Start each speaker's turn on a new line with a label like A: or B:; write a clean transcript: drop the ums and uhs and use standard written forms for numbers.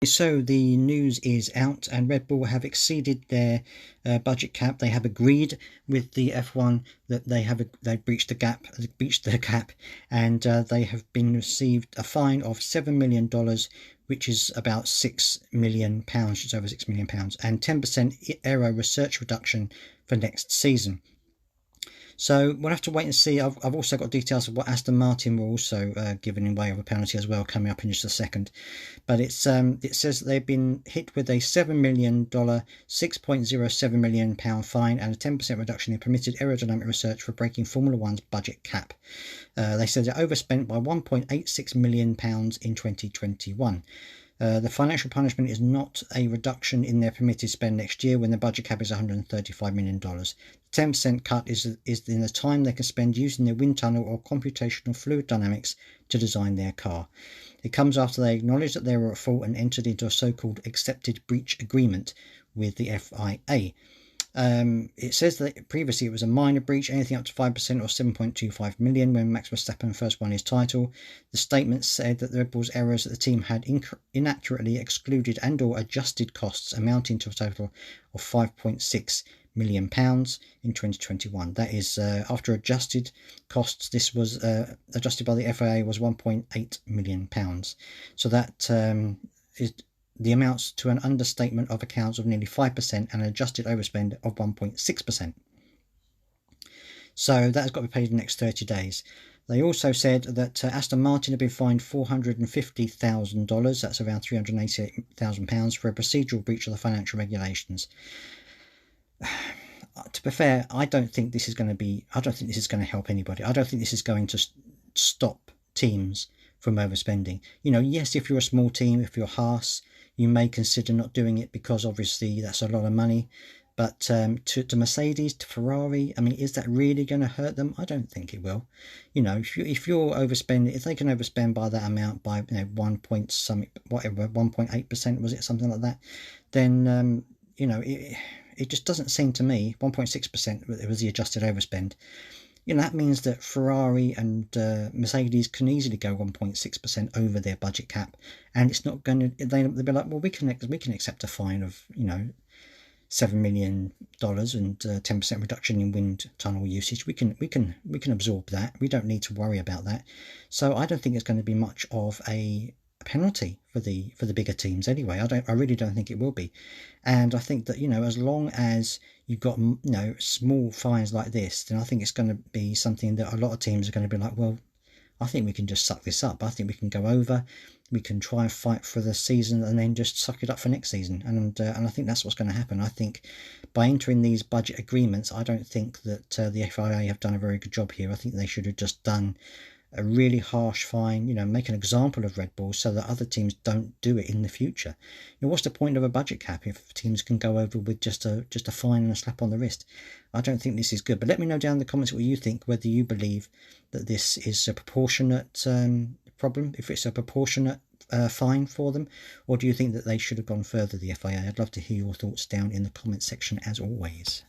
A: So the news is out, and Red Bull have exceeded their budget cap. They have agreed with the F1 that they've breached the cap, and they have been received a fine of $7 million, which is about £6 million, just over £6 million, and 10% aero research reduction for next season. So we'll have to wait and see. I've also got details of what Aston Martin were also given in way of a penalty as well, coming up in just a second. But it says that they've been hit with a $7 million, £6.07 million fine and a 10% reduction in permitted aerodynamic research for breaking Formula One's budget cap. They said it overspent by £1.86 million in 2021. The financial punishment is not a reduction in their permitted spend next year when the budget cap is $135 million. The 10% cut is in the time they can spend using their wind tunnel or computational fluid dynamics to design their car. It comes after they acknowledged that they were at fault and entered into a so-called accepted breach agreement with the FIA. It says that previously it was a minor breach, anything up to 5% or 7.25 million when Max Verstappen first won his title. The statement said that the Red Bull's errors that the team had inaccurately excluded and or adjusted costs amounting to a total of £5.6 million in 2021. That is, after adjusted costs, this was adjusted by the FIA was £1.8 million. So that is the amounts to an understatement of accounts of nearly 5% and an adjusted overspend of 1.6%. So that has got to be paid in the next 30 days. They also said that Aston Martin had been fined $450,000, that's around £388,000, for a procedural breach of the financial regulations. To be fair, I don't think this is going to help anybody. I don't think this is going to stop teams from overspending. Yes, if you're a small team, if you're Haas, you may consider not doing it because obviously that's a lot of money. But to Mercedes, to Ferrari, I mean, is that really going to hurt them? I don't think it will. If you're overspending, if they can overspend by that amount, by 1.8%, was it, something like that, then it just doesn't seem to me. 1.6% it was the adjusted overspend. That means that Ferrari and Mercedes can easily go 1.6% over their budget cap, and it's not going to. They'll be like, well, we can accept a fine of $7 million and 10% reduction in wind tunnel usage. We can absorb that. We don't need to worry about that. So I don't think it's going to be much of a penalty for the bigger teams anyway. I really don't think it will be. And I think that as long as you've got small fines like this, then I think it's going to be something that a lot of teams are going to be like, well, I think we can just suck this up. I think we can go over, we can try and fight for the season and then just suck it up for next season. And I think that's what's going to happen. I think by entering these budget agreements, I don't think that the FIA have done a very good job here. I think they should have just done a really harsh fine, make an example of Red Bull so that other teams don't do it in the future. What's the point of a budget cap if teams can go over with just a fine and a slap on the wrist? I don't think this is good. But let me know down in the comments what you think, whether you believe that this is a proportionate problem, if it's a proportionate fine for them, or do you think that they should have gone further, the FIA? I'd love to hear your thoughts down in the comments section as always.